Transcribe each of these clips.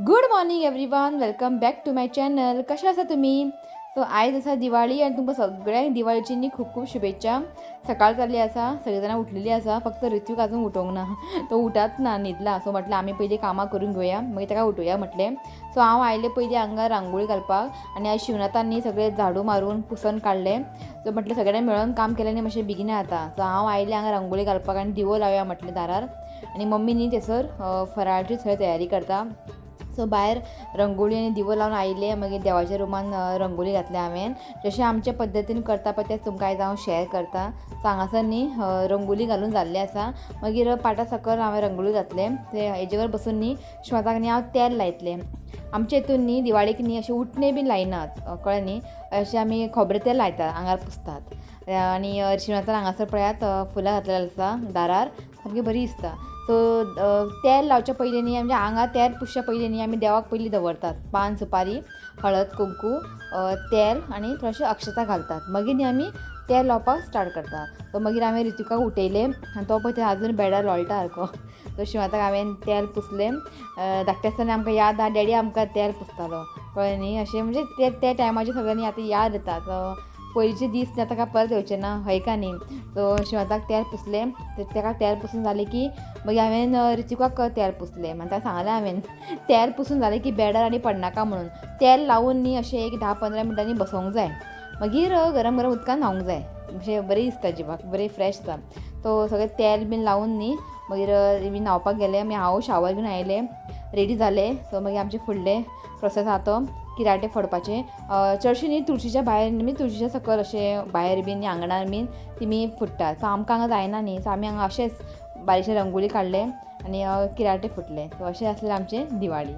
Good morning everyone, welcome back to my channel. कशा आसा तुम्ही? सो आयज आसा दिवाळी आनी तुमकां सगळ्यांक दिवाळीची न्ही खूब खूब शुभेच्छा. सकाळ जाल्ली आसा, सगळीं जाणां उठलेलीं आसा, फक्त ऋतूक आजून उठोंक ना. तो उठत ना, न्हिदला. सो म्हटलें आमी पयलीं कामां करून घेवया, मागीर ताका उठोवया म्हटलें. सो हांव आयलें पयलीं हांगा रांगोळी घालपाक आनी आयज शिवनाथान न्ही सगळें झाडू मारून पुसन काडलें. सो म्हटलें सगळ्यांनी मेळून काम केलें न्ही मातशें बेगिना जाता. सो हांव आयलें हांगा रांगोळी घालपाक आनी दिवो लावया म्हटलें दारार. आनी मम्मी न्ही थंयसर फराळाची सगळी तयारी करता. सो भायर रंगोळी आनी दिवो लावन आयले. मागीर देवाच्या रुमान रंगोळी घातली हांवें. जशें आमच्या पद्दतीन करता पळय तेंच तुमकां आयज हांव शॅर करता. सो हांगासर न्ही रंगोळी घालून जाल्ली आसा. मागीर पाटा सकयल हांवें रंगोळी घातलें. ते हेजे वयर बसून न्ही श्वेताक न्ही हांव तेल लायतलें. आमचे हितून न्ही दिवाळीक न्ही अशे उठणे बीन लायनात, कळ्ळें न्ही. अशें आमी खोबरें तेल लायतात, आंगार पुसतात. आनी श्रीनाथान हांगासर पळयात फुलां घातलेलीं आसा दारार, सामकी बरी दिसता. सो तेल लावच्या पयलीं न्ही म्हणजे आंगार तेल पुसच्या पयलीं न्ही आमी देवाक पयलीं दवरतात. पान सुपारी, हळद कुंकू, तेल आनी थोडेशे अक्षता घालतात. मागीर न्ही आमी तेल लावपाक स्टार्ट करतात. सो मागीर हांवें रितुकाक उठयलें आनी तो पळय थंय आजून बेडार लोळटा सारको. सो शिवाताक हांवें तेल पुसलें. धाकटे आसतना आमकां याद आहा, डॅडी आमकां तेल पुसतालो, कळ्ळें न्ही. अशें म्हणजे ते टायमाचें सगळें न्ही आतां याद येतात. पयलींचे दीस न्ही आतां परत येवचे ना, हय का न्ही. सो शिवाताक तेल पुसलें. ताका तेल पुसून जालें की मागीर हांवें रितुकाक तेल पुसलें. मागीर ताका सांगलें हांवें तेल पुसून जालें की बेडार आनी पडनाका म्हणून. तेल लावून न्ही अशें एक 10-15 मिनटांनी बसोंक जाय. मागीर गरम गरम उदकान न्हांवंक जाय. अशें बरें दिसता जिवाक, बरें फ्रेश जाता. तो सगळें तेल बीन लावून न्ही मागीर बी न्हांवपाक गेलें. मागीर हांव शावर घेवन आयलें, रेडी जालें. सो मागीर आमचें फुडलें प्रोसेस आसा तो किराटे फोडपाचें. चडशीं न्ही तुळशीच्या भायर न्ही तुळशीच्या सकयल अशें भायर बीन आंगणान बीन तिमी फुडटात. सो आमकां हांगा जायना न्ही. सो आमी हांगा अशेंच बारीकशें रंगोळी काडलें आनी किराटे फुटले. सो अशें आसलें आमचें दिवाळी.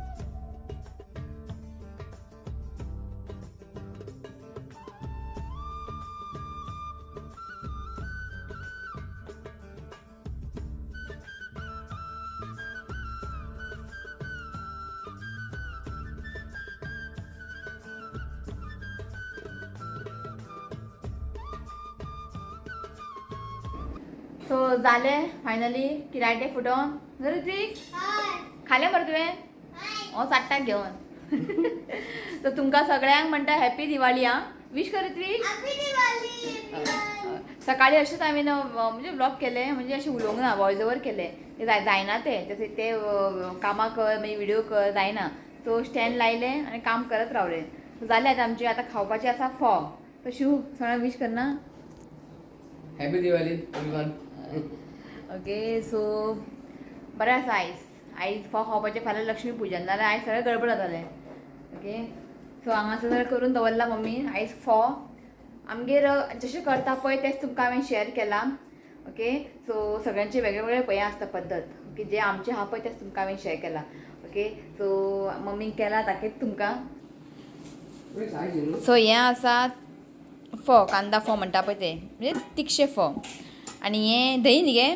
सो जालें फायनली किराटे फुटोन. ऋत्विक खालें मरे तुवें? हो चाट्टाक घेवन. सो तुमकां सगळ्यांक म्हणटा हॅपी दिवाळी. आं विश कर ऋत्विक. सकाळी अशेंच हांवें म्हणजे ब्लॉग केले, म्हणजे अशें उलोवंक ना, वॉयस ओवर केले. ते जायना ते कामां कर मागीर व्हिडिओ कर जायना. सो स्टँड लायलें आनी काम करत रावलें. सो जालें आतां आमचें आतां खावपाचें आसा फोव. सो शिव सगळ्यांक विश करना. Happy Diwali everyone. Okay. So बरें आसा आयज फोव खावपाचें. फाल्यां लक्ष्मी पुजन, नाल्यार आयज सगळें गडबड जातालें. ओके. सो हांगासर सगळें करून दवरला मम्मीन. आयज फोव आमगेर जशें करता पळय तेंच तुमकां हांवें शेअर केलां. ओके. सो सगळ्यांचे वेगळे वेगळे पळय आसता पद्दत. ओके. जे आमचे आहा पळय तेंच तुमकां हांवें शेअर केलां. ओके. सो मम्मीन केला दाखयता तुमकां. सो हें आसा फोव, कांदा फोव म्हणटा पळय ते, म्हणजे तिखशे फोव. आनी हें दही न्ही गे,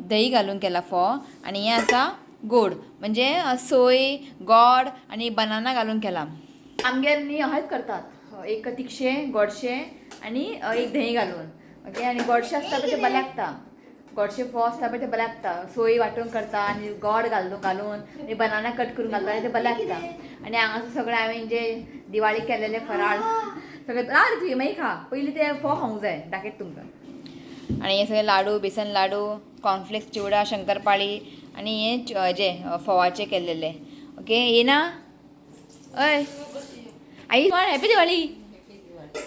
दही घालून केला फोव. आनी हें आसा गोड, म्हणजे सोय, गोड आनी बनाना घालून केला. आमगेर न्ही अशेंच करतात, एक तिखशें, गोडशें आनी एक दही घालून. ओके. आनी गोडशें आसता पळय तें बरें लागता. गोडशें फोव आसता पळय तें बरें लागता. सोय वांटून करता आनी गोड घालून आनी बनाना कट करून घालता आनी तें बरें लागता. आनी हांगासर सगळें हांवें जे दिवाळी केलेले फराळ सगळें रे मागीर खा. पयलीं ते फोव खावंक जाय, दाखयता तुमकां. आनी हे सगळे लाडू, बेसन लाडू, कॉर्नफ्लेक्स चिवडा, शंकरपाळी आनी हे जे फोवाचे केल्लेले. ओके. येना अय आई म्हण हॅपी दिवाळी.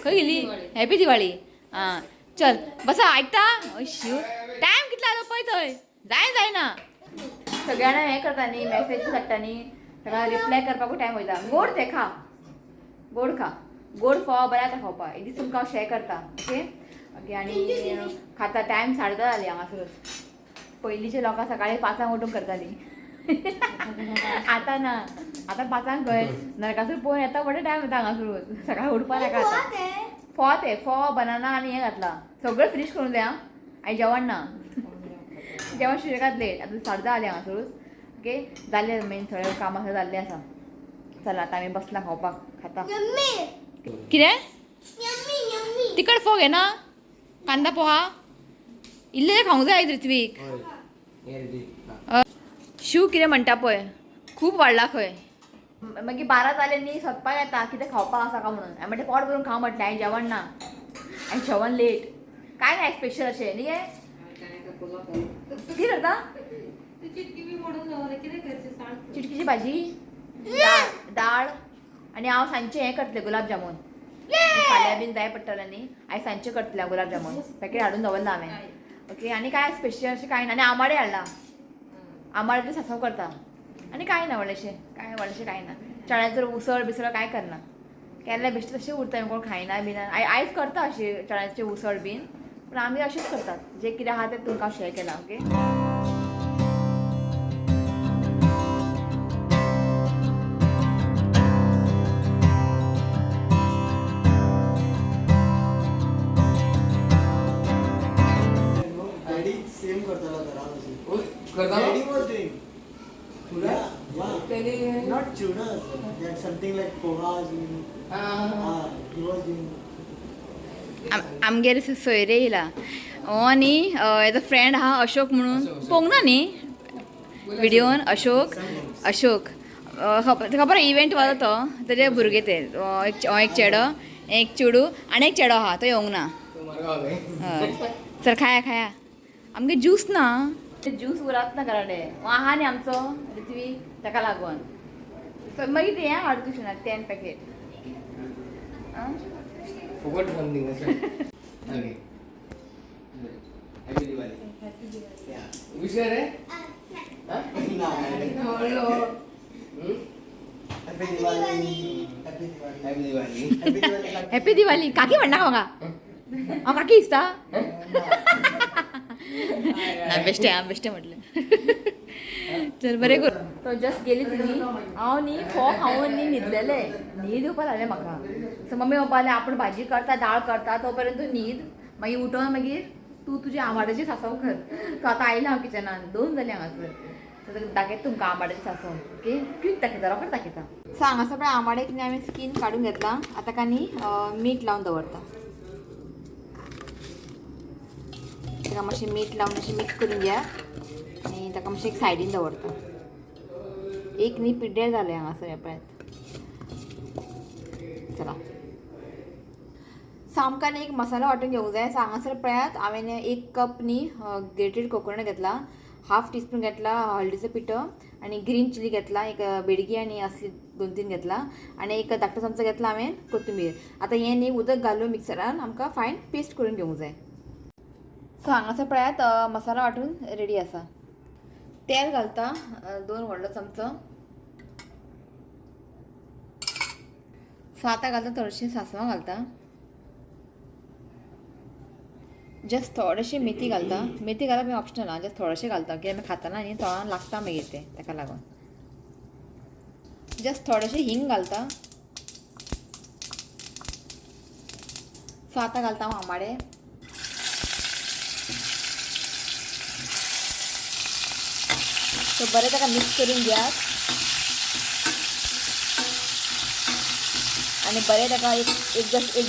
खंय गेली? हॅपी दिवाळी. आं चल बसा आयकता. शिव टायम कितलो जालो पळय थंय, जायना. सगळ्या जाणां हें करता न्ही, मॅसेज धाडटा न्ही, सगळ्यांक रिप्लाय करपाकूय टायम वयता. गोड तें खा, गोड खा. गोड फोव बरें जाता खावपाक. एक दीस तुमकां हांव शेअर करता. ओके. ओके. आनी खाता टायम 10:30 जाली हांगासर. पयलींचे लोकां सकाळीं 5 उठून करतालीं. आतां ना, आतां 5 खंय नरकासूर पळोवन येता बरें टायम येता हांगासर. सकाळीं उठपा नाका आतां. फोव बनाना आनी हें घातलां. सगळें फिनीश करून जाय. आयज जेवण ना. जेवण सुशेगाद लेट. आतां 10:30 जालीं हांगासर. ओके. जालें मेन सगळें कामां सगळें जाल्लें आसा. चला आतां आमी बसला खावपाक. खाता कितें? तिखट फोव घे ना, कांदा पोहा इल्लें खावंक जाय ऋत्विक. शिव कितें म्हणटा पळय, खूब वाडला खंय. मागीर 12 जाले न्ही सोदपाक येता कितें खावपाक आसा काय म्हणून हांवें म्हणलें पोट भरून खाव म्हटलें हांवें जेवण ना हांवें जेवण लेट काय नाही स्पेशल अशें न्ही गे कितें करता चिटकीची भाजी दाळ आनी हांव सांजचें हें करतलें गुलाब जामून फाल्यां बीन जाय पडटलें न्ही आयज सांजचें करतलें गुलाब जामून पॅकेट हाडून दवरला हांवें ओके आनी काय स्पेशल अशें कांय ना आनी आंबाडे हाडला आंबाडे सांसव करता आनी कांय ना व्हडलेशें कांय ना चण्याचो उसळ बिसळ कांय करना केल्ले बेश्टे तशें उरता कोण खायना बीन आयज करता अशें चण्याचें उसळ बीन पूण आमी अशेंच करतात जें कितें आहा तें तुमकां शेअर केलां ओके डॅडी सेम करताला करता daddy was doing not tuna that something like pohas he was doing आमगेर सोयरे येयला हो न्ही हेजो फ्रेंड आहा अशोक म्हणून पळोवंक ना न्ही विडियोन अशोक खबर इव्हेंट वता तो तेजे भुरगे ते एक चेडो एक चेडू आनी एक चेडो आहा तो येवंक ना सर खाया आमगे ज्यूस ना ज्यूस उरत ना घराडे आहा न्ही आमचो रिथ्वी ताका लागून मागीर तें हें हाड तुशें 10 packet forgot one thing. Okay. Happy Diwali. Wish her, eh? Huh? No. Hello. Happy Diwali. Happy Diwali. Happy Diwali. Happy Diwali. Happy Diwali काकी म्हणना म्हाका हांव काकी दिसता ना बेश्टें म्हटलें चल बरें कर तो जस्ट गेली तुमी हांव न्ही फोव खावून न्ही न्हिदलेलें न्हीद येवपा लागलें म्हाका सो मम्मी पप्पा आपूण भाजी करता दाळ करता तो पर्यंत न्हीद मागीर उठोन मागीर तूं तुजी आंबाड्याची सांसव कर सो आतां आयलें हांव किचनान 2 जालीं हांगासर सो दाखयता तुमकां आंबाड्याची सांसव ओके क्वीक दाखयता रोखडें दाखयता सो हांगासर पळय आंबाड्याक न्ही हांवें स्कीन काडून घेतला आतां ताका न्ही मीठ लावन दवरता ताका मातशें मीठ लावन अशें मिक्स करून घेया आनी ताका मातशें एक सायडीन दवरता एक न्ही पिड्डेर जालें हांगासर हें पळयात चला सो आमकां न्ही एक मसालो वांटून घेवंक जाय सो हांगासर पळयात हांवें 1 कप न्ही ग्रेटेड कोकोनट घेतला हाफ टीस्पून घेतला हळदीचो पिठो आनी ग्रीन चिली घेतला एक बेडगी आनी असली 2-3 घेतला आनी एक धाकटो चमचो घेतला हांवें कोथिंबीर आतां हें न्ही उदक घालून मिक्सरान आमकां फायन पेस्ट करून घेवंक जाय सो हांगासर पळयात मसालो वांटून रेडी आसा तेल घालता 2 व्हडलो चमचो सो आतां घालता थोडीशीं सांसवां घालता जस्ट थोडेशी मेथी घालता मेथी घालप हें ऑप्शनल आहा जस्ट थोडेशें घालता कित्याक आमी खाताना न्ही तोंडान लागता मागीर तें ताका लागून जस्ट थोडेशें हिंग घालता सो आतां घालता हांव आंबाडे सो बरें ताका मिक्स करून घेयात आनी बरें ताका एक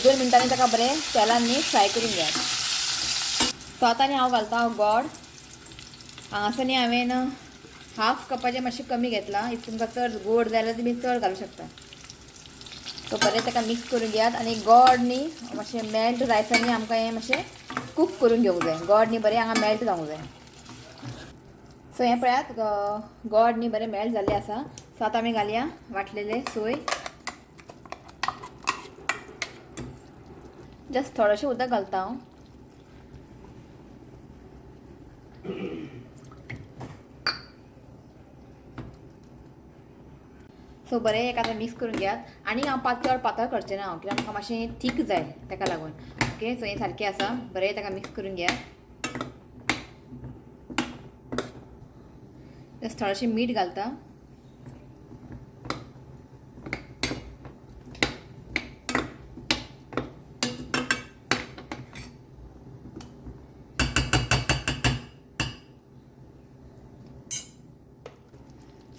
2 मिनटांनी ताका बरें तेलान न्ही फ्राय करून घेयात सो आतां न्ही हांव घालता गोड हांगासर न्ही हांवें हाफ कपाचें मातशें कमी घेतलां इफ तुमकां चड गोड जाय जाल्यार तुमी चड घालूं शकता सो बरें ताका मिक्स करून घेयात आनी गोड न्ही मातशें मेल्ट रायसांनी आमकां हें मातशें कूक करून घेवंक जाय गोड न्ही बरें हांगा मेल्ट जावंक जाय सो हें पळयात गोड न्ही बरें मेल्ट जाल्लें आसा सो आतां आमी घालया वाटलेलें सोय जस्ट थोडेशें उदक घालता हांव सो बरें एक आतां मिक्स करून घेयात आनी हांव चड पातळ करचें ना हांव कित्याक म्हाका मातशें थीक जाय ताका लागून ओके सो हें सारकें आसा बरें ताका मिक्स करून घेयात जस्ट थोडेशें मीठ घालता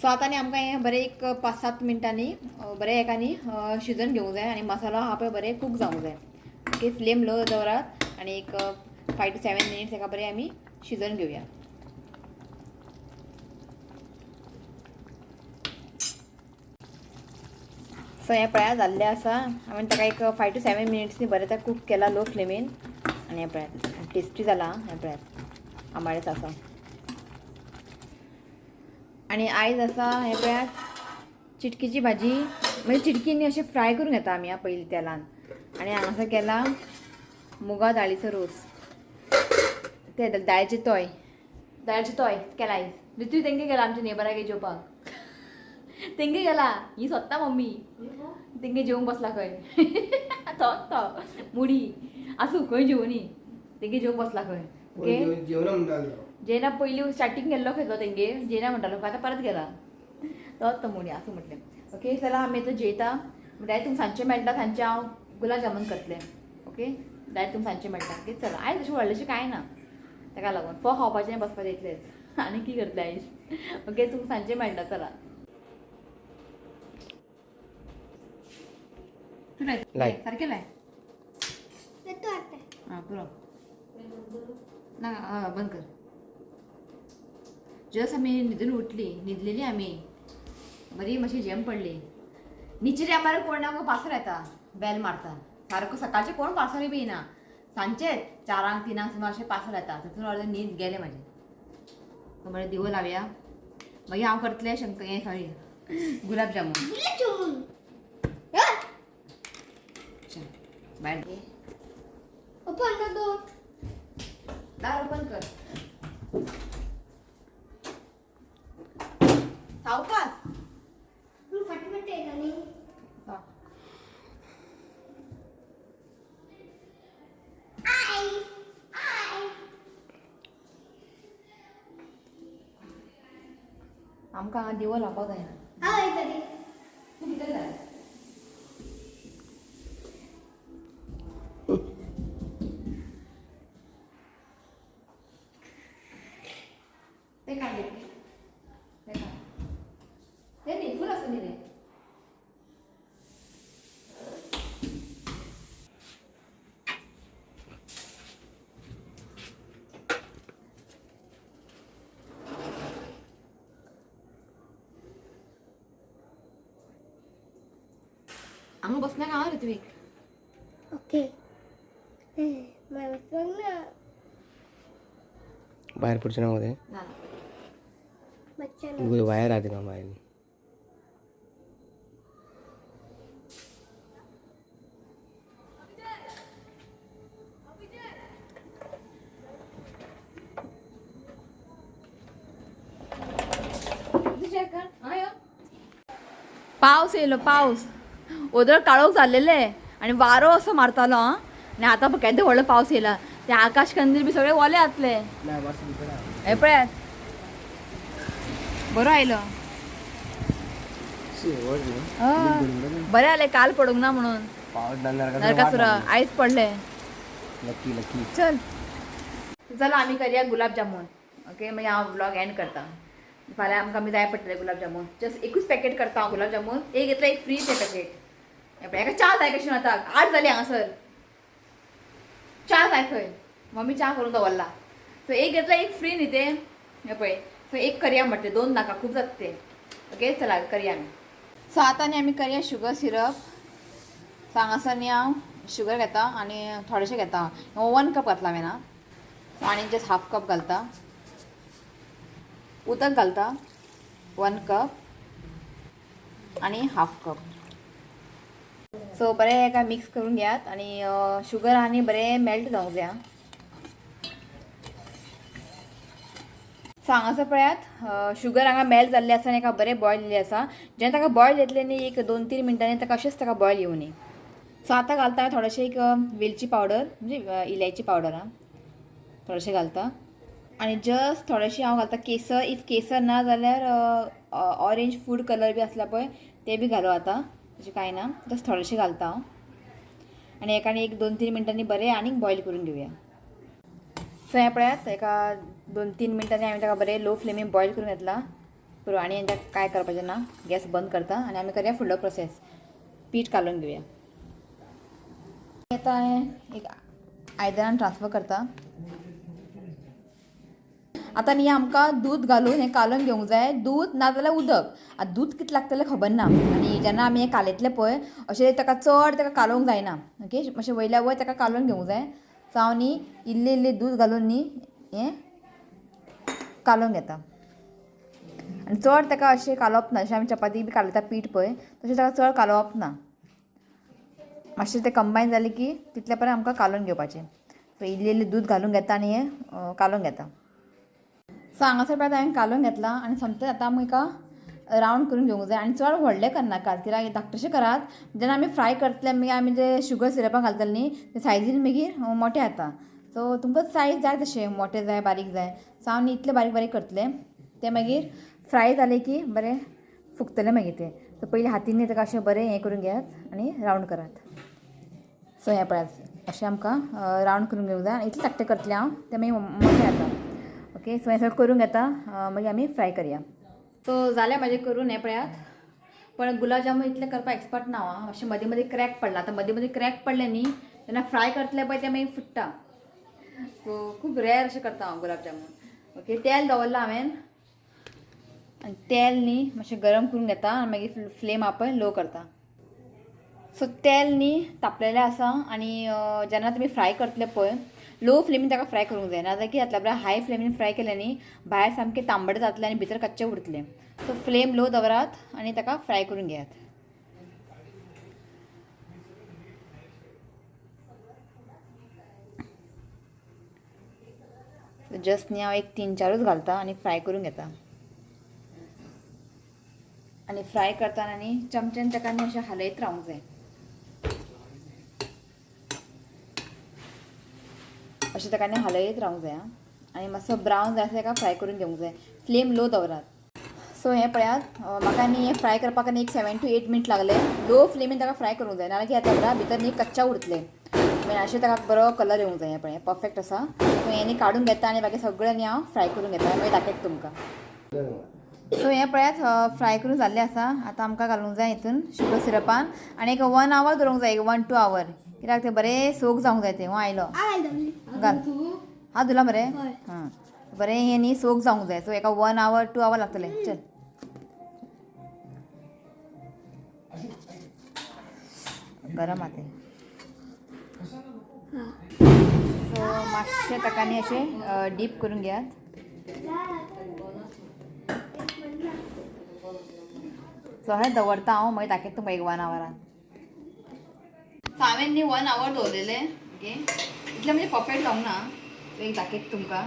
सो आतां न्ही आमकां हें बरें एक 5-7 मिनटांनी बरें एकानी शिजोवन घेवंक जाय आनी मसालो आहा पळय बरें कूक जावंक जाय ओके फ्लेम लो दवरात आनी एक 5 to 7 मिनिट्स ताका बरें आमी शिजोवन घेवया सो हे पळयात जाल्लें आसा हांवें ताका एक 5 to 7 मिनिट्सनी बरें त्या कूक केला लो फ्लेमीन आनी हे पळयात टेस्टी जाला हे पळयात आंबाडेच आसा आनी आयज आसा हे पळयात चिटकीची भाजी म्हणजे चिटकीनी अशें फ्राय करून घेता आमी पयलीं तेलान आनी हांगासर केला मुगा दाळीचो रोस ते दाळीचे तोय केला आयज ऋतू तेंगे गेला आमच्या नेबरागे जेवपाक तेंगे गेला ही स्वता मम्मी तेंगे जेवंक बसला खंय तो मुडी आसूं खंय जेवनी तेंगे जेवंक बसला खंय ओके जेना पयलीं स्टार्टींग गेल्लो खंय तो तेंगे जेना म्हणटालो आतां परत गेला तो मुडी आसूं म्हटलें ओके चला आमी आतां जेयता डायरेक्ट तुमकां सांजचें मेळटा सांजचें हांव गुलाब जामून करतलें ओके डायरेक्ट तुमकां सांजचें मेळटा ओके चला आयज अशें व्हडलेशें कांय ना ताका लागून फळ खावपाचें बसपाचें इतलेंच आनी कितें करतलें आयज ओके तुमकां सांजचें मेळटा चला लाय सारकें लाय हां पुरो ना बंद कर जस्ट आमी न्हिदलेली आमी बरी मातशी झेम पडली न्हिदचे आमकां कोण ना पासर येता बेल मारता सारको सकाळचें कोण पासर बी येना सांजचेच 4-3 सुमार अशें पासर येता तितून अर्दें न्हीद गेलें म्हाजें बरें दिवो लावया मागीर हांव करतलें हें सॉरी गुलाब जामून भायर दार ओपन कर सावकाश आमकां दिवो लावपाक जायना ते काढले ते न्ही फूल असं न्ही रे हांगा बसल्या का हांव ऋत्विक ओके ना बाहेर पुढच्या नावामध्ये बच्चा बाहेर राहते ना बाहेर पावस येयलो पावस उदळ काळोख जाल्लेले आनी वारो असो मारतालो आं आनी आतां केदो व्हडलो पावस येयला ते आकाश कंदील बी सगळे ओले जातले हे पळयात बरो आयलो बरें जालें काल पडूंक ना म्हणून नरकासुरा आयज पडले चल चला आमी करया गुलाब जामून ओके मागीर हांव ब्लॉग एंड करता फाल्यां आमकां जाय पडटलें गुलाब जामून जस्ट एकूच पॅकेट करता हांव गुलाब जामून एक घेतलं एक फ्री तें पॅकेट हेका च्या जाय कशी आतां 8 जाली हांगासर च्या जाय खंय मम्मी च्या करून दवरला सो एक घेतला एक फ्री न्ही तें हें पळय सो एक करया म्हटलें 2 नाका खूब जाता तें ओके चला करया आमी सो आतां न्ही आमी करया शुगर सिरप सो हांगासर न्ही हांव शुगर घेता आनी थोडेशें घेता 1 कप घातला हांवें सो आनी जस्ट हाफ कप घालता उदक घालता 1 कप आनी हाफ कप सो बरें एका मिक्स करून घेयात आनी शुगर आनी बरें मेल्ट जावंक जाय सो हांगासर पळयात शुगर हांगा मेल्ट जाल्लें आसा आनी एका बरें बॉयल दिल्लें आसा जेन्ना ताका बॉयल येतलें न्ही एक 2-3 मिनटांनी ताका अशेंच ताका बॉयल येवं न्ही सो आतां घालता थोडेशें एक वेलची पावडर म्हणजे इलायची पावडर थोडेशें घालता आनी जस्ट थोडेशें हांव घालता केसर इफ केसर ना जाल्यार ऑरेंज फूड कलर बी आसला पळय ते बी घालूं आतां तशें कांय ना जस्ट थोडेशें घालता हांव आनी एकानी एक 2-3 मिनटांनी बरें आनीक बॉयल करून घेवया सो हें पळयात एका 2-3 मिनटांनी हांवें ताका बरें लो फ्लेमीन बॉयल करून घेतला पुरो आनी हें कांय करपाचें ना गॅस बंद करता आनी आमी करया फुडलो प्रोसेस पीठ घालून घेवया आतां एक आयदनान ट्रान्सफर करता आतां न्ही आमकां दूद घालून हें कालोवन घेवंक जाय. दूद नाजाल्यार उदक. आतां दूद कितलें लागतलें खबर ना. आनी जेन्ना आमी हें कालयतलें पळय अशें ताका चड ताका कालोवंक जायना. ओके, मातशें वयल्या वयर ताका कालोवन घेवंक जाय. सो हांव न्ही इल्लें इल्लें दूद घालून न्ही हें कालोवन घेता. आनी चड ताका अशें कालोवप ना. जशें आमी चपाती बी कालयता पीठ पळय तशें ताका चड कालोवप ना. मातशें तें कंबायन जालें की तितले पर्यंत आमकां कालोवन घेवपाचें. सो इल्लें इल्लें दूद घालून घेता आनी हें कालोवन घेता. सो हांगासर पळय हांवें कालोवन घेतलां आनी समतें आतां आमकां रावंड करून घेवंक जाय. आनी चड व्हडलें करनाकात कित्याक धाकटेशें करात. जेन्ना आमी फ्राय करतले मागीर आमी जे शुगर सिरपाक घालतले न्ही ते सायजीन मागीर मोठे जाता. सो तुमकां सायज जाय तशें मोठें जाय बारीक जाय. सो हांव न्ही इतलें बारीक बारीक करतलें. तें मागीर फ्राय जालें की बरें फुगतलें मागीर तें. सो पयलीं हातीन न्ही ताका अशें बरें हें करून घेयात आनी रावंड करात. सो हें पळयात अशें आमकां रावंड करून घेवंक जाय. इतलें धाकटें करतलें हांव तें मागीर मोठें जाता. ओके, सो हें सगळें करून घेता मागीर आमी फ्राय करया. सो जालें म्हाजें करून हें पळयात. पण गुलाब जामून इतलें करपाक एक्सपर्ट ना हांव. अशें मदीं मदीं क्रॅक पडला. आतां मदीं मदीं क्रॅक पडलें न्ही तेन्ना फ्राय करतलें पळय तें मागीर फुट्टा. सो खूब रेअर अशें करता हांव गुलाब जामून. ओके, तेल दवरलां हांवें आनी तेल न्ही मातशें गरम करून घेता आनी मागीर फ्लेम हांव पळय लो करता. सो तेल न्ही तापलेलें आसा आनी जेन्ना तुमी फ्राय करतले पळय लो फ्लेमीन ताका फ्राय करूंक जाय. नाजाल्यार कितें जातलें बरें हाय फ्लेमीन फ्राय केलें न्ही भायर सामकें तांबडें जातलें आनी भितर कच्चें उरतलें. सो फ्लेम लो दवरात आनी ताका फ्राय करून घेयात. सो जस्ट न्ही हांव एक 3-4च घालता आनी फ्राय करून घेता. आनी फ्राय करतना न्ही चमच्यान ताका न्ही अशें हालयत रावंक जाय. अशें ताका न्ही हालयत रावंक जाय आनी मातसो ब्रावन जाय ताका फ्राय करून घेवंक जाय. फ्लेम लो दवरात. सो हें पळयात म्हाका न्ही हें फ्राय करपाक न्ही एक 7 to 8 मिनट लागले. लो फ्लेमीन ताका फ्राय करूंक जाय नाजाल्यार कितें जाता बरा भितर न्ही कच्चा उरतलें. मागीर अशें ताका बरो कलर येवंक जाय. हें पळय परफेक्ट आसा. सो हें न्ही काडून घेता आनी बाकी सगळें न्ही हांव फ्राय करून घेता मागीर दाखयता तुमकां. सो हें पळयात फ्राय करून जाल्लें आसा. आतां आमकां घालूंक जाय हितून शुगर सिरपान आनी एक 1 hour दवरूंक जाय. 1 to 2 hour कित्याक तें बरें सोक जावंक जाय. तें आयलो घाल हांव धुला मरे. हां बरें हें न्ही सोक जावंक जाय. सो एका 1 hour 2 hour लागतलें. चल गरम आहा तें. सो मातशें ताका न्ही अशें डीप करून घेयात. सो हें दवरता हांव मागीर दाखयता तुमकां एक 1 hour. सो हांवें न्ही 1 hour दवरलेलें. ओके, इतलें म्हणजे परफेक्ट जावंक ना. सो एक दाखयता तुमकां.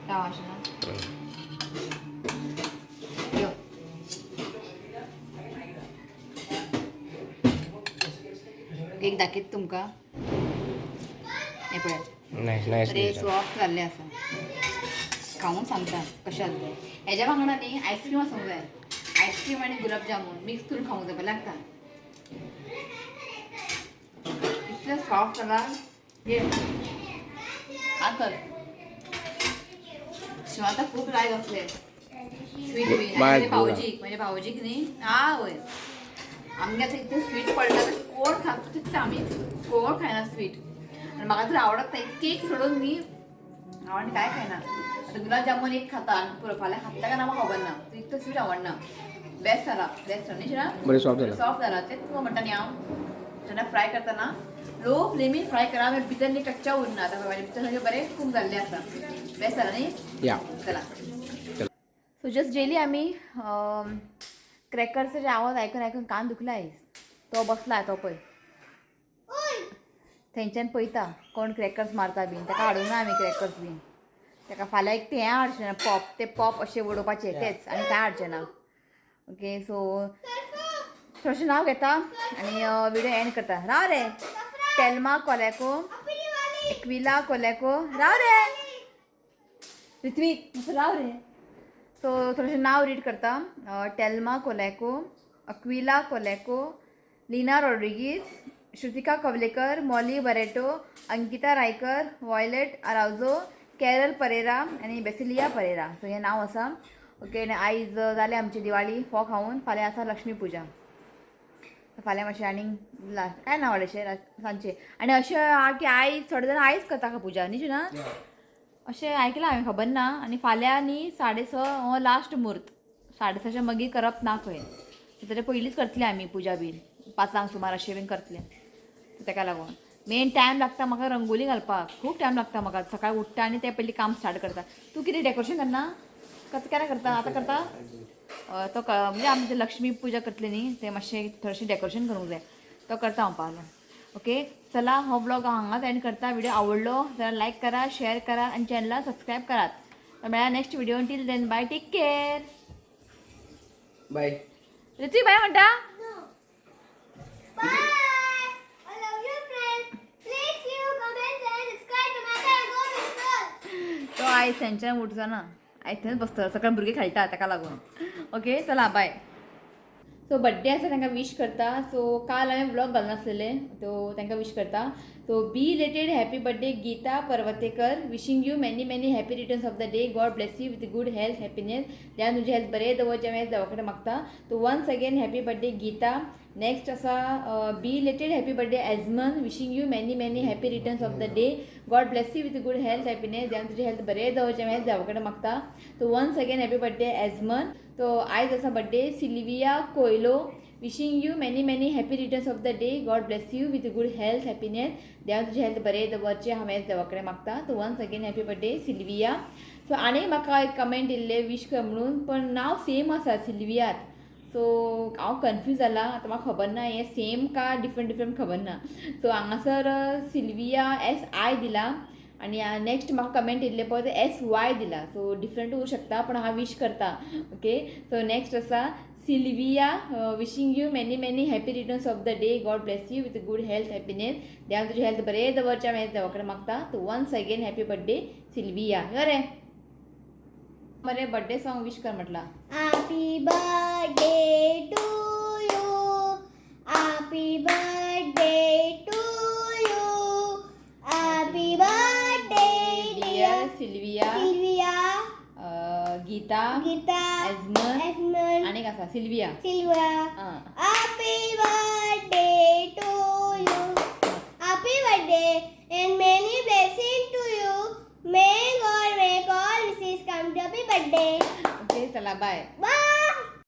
राव अशें ना यो एक दाखयता तुमकां. हें पळयात बरें सॉफ्ट जाल्लें आसा. खावून सांगता कशें जालें तें. हेज्या वांगडा न्ही आयस्क्रीम आसूंक जाय. आयस्क्रीम आनी गुलाब जामून मिक्स करून खावंक जाय. बरें लागता. इतलें सॉफ्ट जाला. घे आतर शिवाता खूब लायक असलें स्वीट बी. म्हजे भावजीक न्ही आवय आमगे आतां इतलें स्वीट पडटा कोण खाता चित्ता आमी कोण खायना स्वीट. आनी म्हाका तर आवडत ना. केक सोडून न्ही हांव आनी कांय खायना. आतां गुलाब जामून एक खाता आनी पुरो फाल्यां खाता काय ना म्हाका खबर ना. इतलो स्वीट आवडना. बेस्ट जाला बेस्ट न्ही शिरा बरें सॉफ्ट जाला. तेच तुका म्हणटा न्ही हांव जेन्ना फ्राय करतना लो फ्लेमीन फ्राय करा मागीर भितर न्ही कच्चा उरना. आतां भितर सगळें बरें खूब जाल्लें आसा. बेस्ट जाला न्ही. या चला. सो जस्ट जेली आमी क्रॅकर्सचे आवाज आयकून आयकून कान दुखला आयज. तो बसला तो पळय थंयच्यान पळयता कोण क्रॅकर्स मारता बीन. ताका हाडूंक ना आमी क्रॅकर्स बीन. ताका फाल्यां एक तें हाडचें ना पॉप. ते पॉप अशें उडोवपाचे तेच आनी कांय हाडचें ना. ओके, सो थोडेशें नांव घेता आनी विडियो एंड करता. राव रे टेल्मा कोलेको एक्विला कोलेको राव रे ऋत्विक राव रे. सो थोडेशें नांव रीड करता. टेल्मा कोलेको, अक्विला कोलेको, लिना रॉड्रिगीज, श्रुतिका कवलेकर, मॉली बरेटो, अंकिता रायकर, वॉयलेट आरावजो, कॅरल परेरा आनी बेसिलिया परेरा. सो हें नांव आसा. ओके, आनी आयज जालें आमची दिवाळी फोव खावून. फाल्यां आसा लक्ष्मी पुजा. फाल्यां मातशें आनीक काय ना व्हडलेशें सांजचें. आनी अशें आहा की आयज थोडे जाण आयज करता पुजा न्ही ना. अशें आयकलां हांवें खबर ना आनी फाल्यां न्ही 6:30 लास्ट मुहूर्त 6:30च्या मागीर करप ना खंय ताच्या पयलींच करतले आमी पुजा बीन 5 सुमार अशें बीन करतले ताका लागून मेन टायम लागता म्हाका रंगोली घालपाक खूब टायम लागता म्हाका सकाळी उठ्ठा आनी ते पयलीं काम स्टार्ट करता तूं कितें डेकोरेशन करना केन्ना करता आतां करता तो म्हणजे आमी ते लक्ष्मी पुजा करतले न्ही ते मातशें थोडेशें डेकोरेशन करूंक जाय तो करता हांव पावलो ओके चला हो ब्लॉग हांगाच एंड करता व्हिडिओ आवडलो जाल्यार लायक करा शेअर करा आणि चॅनलला सबस्क्राईब करात मेळ्या next video till then bye take care bye Ritu bye म्हणटा तो आयज सेंचर उठचो ना आयज थंयच बसतलो सकाळी भुरगे खेळटा ताका लागून ओके चला बाय सो बड्डे आसा तांकां विश करता सो काल हांवें ब्लॉग घालनासलेले तो तांकां विश करता so belated happy birthday Geeta Parvatekar wishing you many many happy returns of the day God bless you with good health happiness देवान तुजी हेल्थ बरें दवरचें हांवें देवा कडेन मागता तो once again happy birthday Geeta next आसा बी रिलेटेड हॅपी बर्थडे एजमन wishing you many many happy returns of the day God bless you with good health happiness देवान तुजी हेल्थ बरें दवरचें हांवें देवा कडेन मागता तो वन्स अगेन हॅपी बर्थडे एजमन तो आयज आसा birthday Sylvia Coelho wishing you many many happy returns of the day God bless you with good health happiness देवान तुजी हेल्थ बरें दवरचें हांवें देवा कडेन मागता तो once again happy birthday Sylvia so आनी म्हाका एक कमेंट येयल्ले विश कर म्हणून पण नांव सेम आसा सिल्वियात सो हांव कन्फ्यूज जाला आतां म्हाका खबर ना हें सेम का डिफरंट खबर ना सो हांगासर सिल्विया SI दिला आणि नेक्स्ट म्हाका कमेंट येयल्ले पळय ते SY दिला सो डिफरंट होऊ शकता पण हांव विश करता ओके सो नेक्स्ट आसा Sylvia wishing you many many happy returns of the day God bless you with good health happiness देवान तुजी हेल्थ बरें दवरचें हांवें देवा कडेन मागता तो once again happy birthday Silvia यो रे मरे बर्थडे सॉंग विश कर म्हटला Happy birthday to you. Happy birthday to you. Happy birthday Deere Sylvia Sylvia, Gita Gita, एजमन Edmund, आणि कसा Sylvia Sylvia. Happy birthday to you. Happy birthday and many blessings to you. May God make all wishes come to happy birthday. Okay चला bye Bye.